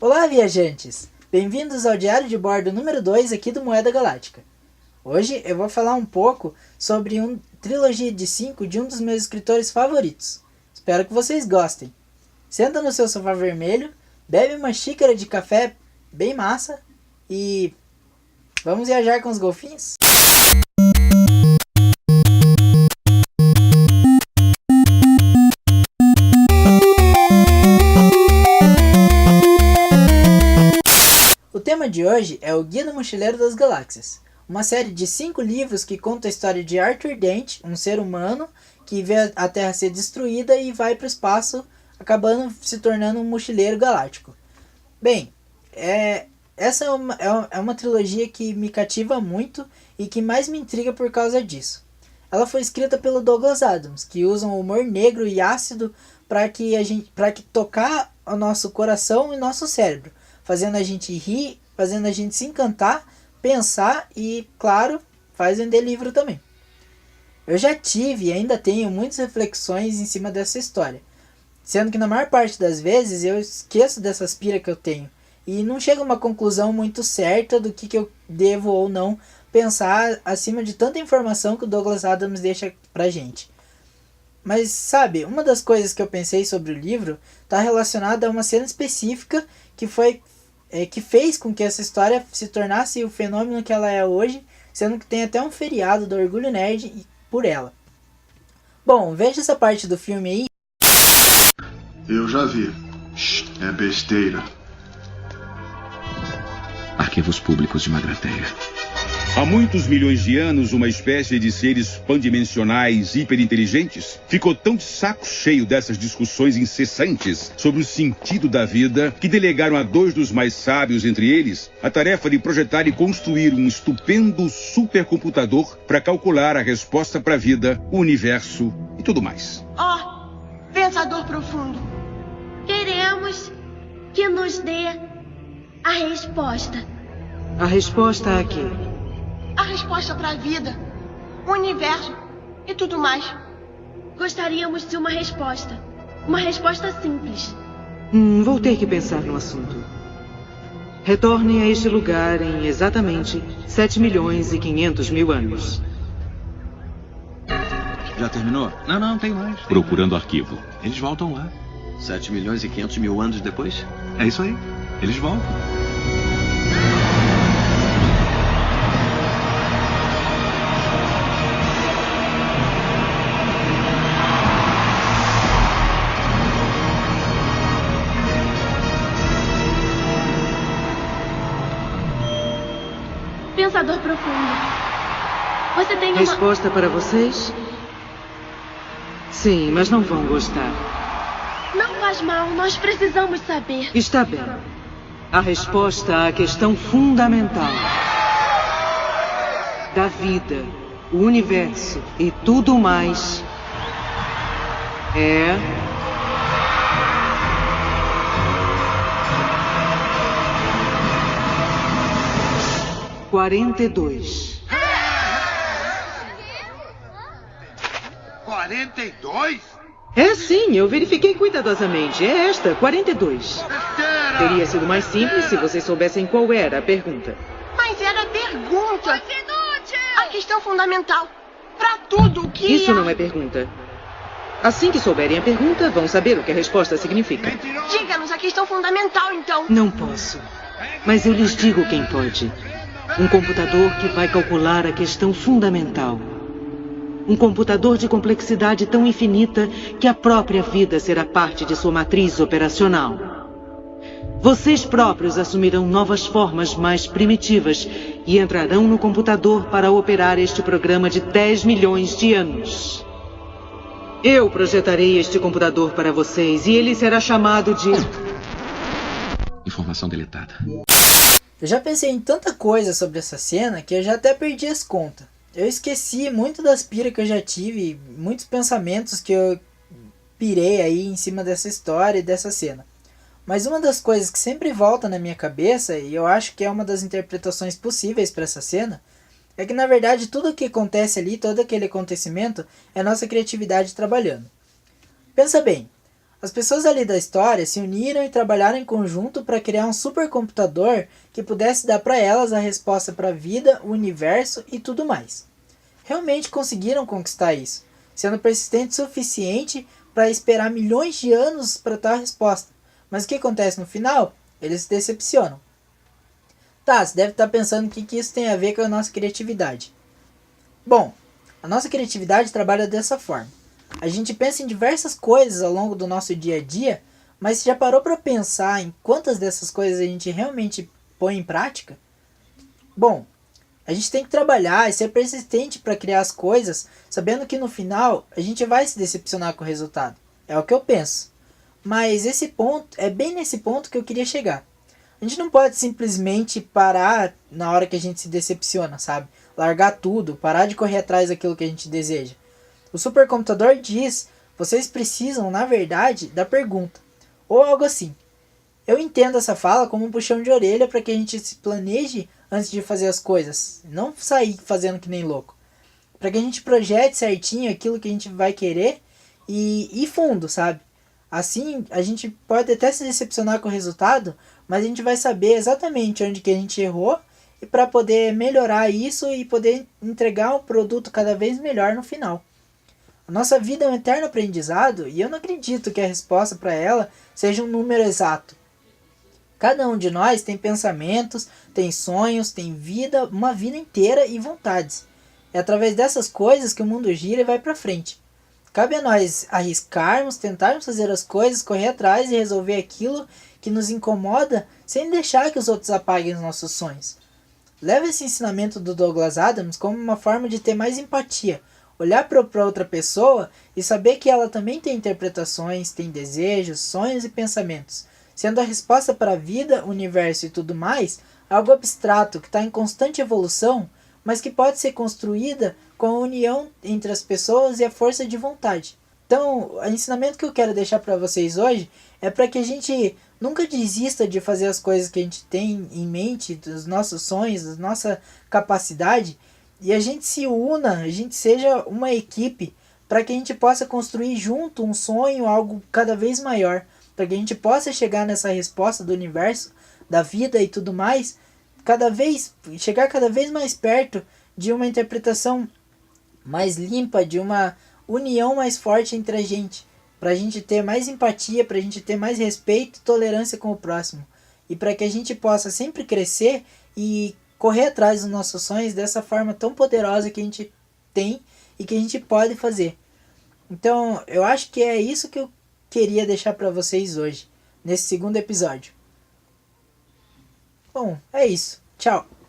Olá, viajantes! Bem-vindos ao Diário de Bordo número 2 aqui do Moeda Galáctica. Hoje eu vou falar um pouco sobre uma trilogia de 5 de um dos meus escritores favoritos. Espero que vocês gostem. Senta no seu sofá vermelho, bebe uma xícara de café bem massa e vamos viajar com os golfinhos? O tema de hoje é o Guia do Mochileiro das Galáxias, uma série de 5 livros que conta a história de Arthur Dent, um ser humano que vê a Terra ser destruída e vai para o espaço, acabando se tornando um mochileiro galáctico. Bem, essa é uma trilogia que me cativa muito e que mais me intriga por causa disso. Ela foi escrita pelo Douglas Adams, que usa um humor negro e ácido para que tocar o nosso coração e nosso cérebro, fazendo a gente rir, fazendo a gente se encantar, pensar e, claro, faz vender livro também. Eu já tive e ainda tenho muitas reflexões em cima dessa história, sendo que na maior parte das vezes eu esqueço dessas piras que eu tenho e não chego a uma conclusão muito certa do que eu devo ou não pensar acima de tanta informação que o Douglas Adams deixa pra gente. Mas sabe, uma das coisas que eu pensei sobre o livro está relacionada a uma cena específica que fez com que essa história se tornasse o fenômeno que ela é hoje, sendo que tem até um feriado do Orgulho Nerd por ela. Bom, veja essa parte do filme aí. Eu já vi. É besteira. Arquivos públicos de Magrateia. Há muitos milhões de anos, uma espécie de seres pandimensionais hiperinteligentes ficou tão de saco cheio dessas discussões incessantes sobre o sentido da vida que delegaram a 2 dos mais sábios entre eles a tarefa de projetar e construir um estupendo supercomputador para calcular a resposta para a vida, o universo e tudo mais. Pensador profundo, queremos que nos dê a resposta. A resposta a quê? A resposta para a vida, o universo e tudo mais. Gostaríamos de uma resposta. Uma resposta simples. Vou ter que pensar no assunto. Retornem a este lugar em exatamente 7.500.000 anos. Já terminou? Não, tem mais. Procurando arquivo. Eles voltam lá. 7.500.000 anos depois? É isso aí. Eles voltam. Pensador profundo, você tem uma... Resposta para vocês? Sim, mas não vão gostar. Não faz mal, nós precisamos saber. Está bem. A resposta à questão fundamental da vida, o universo e tudo mais é... $42. 42? É sim, eu verifiquei cuidadosamente. É esta, 42. Besteira! Teria sido mais simples se vocês soubessem qual era a pergunta. Mas era a pergunta. A questão fundamental. Para tudo o que... Isso não é pergunta. Assim que souberem a pergunta, vão saber o que a resposta significa. Diga-nos a questão fundamental, então. Não posso. Mas eu lhes digo quem pode. Um computador que vai calcular a questão fundamental. Um computador de complexidade tão infinita que a própria vida será parte de sua matriz operacional. Vocês próprios assumirão novas formas mais primitivas e entrarão no computador para operar este programa de 10 milhões de anos. Eu projetarei este computador para vocês e ele será chamado de... Informação deletada. Eu já pensei em tanta coisa sobre essa cena que eu já até perdi as contas. Eu esqueci muito das piras que eu já tive, muitos pensamentos que eu pirei aí em cima dessa história e dessa cena. Mas uma das coisas que sempre volta na minha cabeça, e eu acho que é uma das interpretações possíveis para essa cena, é que na verdade tudo o que acontece ali, todo aquele acontecimento, é nossa criatividade trabalhando. Pensa bem, As pessoas ali da história se uniram e trabalharam em conjunto para criar um supercomputador que pudesse dar para elas a resposta para a vida, o universo e tudo mais. Realmente conseguiram conquistar isso, sendo persistente o suficiente para esperar milhões de anos para tal resposta. Mas o que acontece no final? Eles se decepcionam. Tá, você deve estar pensando o que isso tem a ver com a nossa criatividade. Bom, a nossa criatividade trabalha dessa forma. A gente pensa em diversas coisas ao longo do nosso dia a dia, mas você já parou para pensar em quantas dessas coisas a gente realmente põe em prática? Bom, a gente tem que trabalhar e ser persistente para criar as coisas, sabendo que no final a gente vai se decepcionar com o resultado. É o que eu penso. Mas esse ponto, é bem nesse ponto que eu queria chegar. A gente não pode simplesmente parar na hora que a gente se decepciona, sabe? Largar tudo, parar de correr atrás daquilo que a gente deseja. O supercomputador diz, vocês precisam, na verdade, da pergunta. Ou algo assim. Eu entendo essa fala como um puxão de orelha para que a gente se planeje antes de fazer as coisas. Não sair fazendo que nem louco. Para que a gente projete certinho aquilo que a gente vai querer e ir fundo, sabe? Assim, a gente pode até se decepcionar com o resultado, mas a gente vai saber exatamente onde que a gente errou e para poder melhorar isso e poder entregar um produto cada vez melhor no final. A nossa vida é um eterno aprendizado e eu não acredito que a resposta para ela seja um número exato. Cada um de nós tem pensamentos, tem sonhos, tem vida, uma vida inteira e vontades. É através dessas coisas que o mundo gira e vai para frente. Cabe a nós arriscarmos, tentarmos fazer as coisas, correr atrás e resolver aquilo que nos incomoda sem deixar que os outros apaguem os nossos sonhos. Leve esse ensinamento do Douglas Adams como uma forma de ter mais empatia, olhar para outra pessoa e saber que ela também tem interpretações, tem desejos, sonhos e pensamentos, sendo a resposta para a vida, o universo e tudo mais algo abstrato que está em constante evolução, mas que pode ser construída com a união entre as pessoas e a força de vontade. Então, o ensinamento que eu quero deixar para vocês hoje é para que a gente nunca desista de fazer as coisas que a gente tem em mente, dos nossos sonhos, da nossa capacidade, e a gente se una, a gente seja uma equipe para que a gente possa construir junto um sonho, algo cada vez maior, para que a gente possa chegar nessa resposta do universo, da vida e tudo mais, chegar cada vez mais perto de uma interpretação mais limpa, de uma união mais forte entre a gente, para a gente ter mais empatia, para a gente ter mais respeito e tolerância com o próximo, e para que a gente possa sempre crescer e correr atrás dos nossos sonhos dessa forma tão poderosa que a gente tem e que a gente pode fazer. Então, eu acho que é isso que eu queria deixar para vocês hoje, nesse segundo episódio. Bom, é isso. Tchau!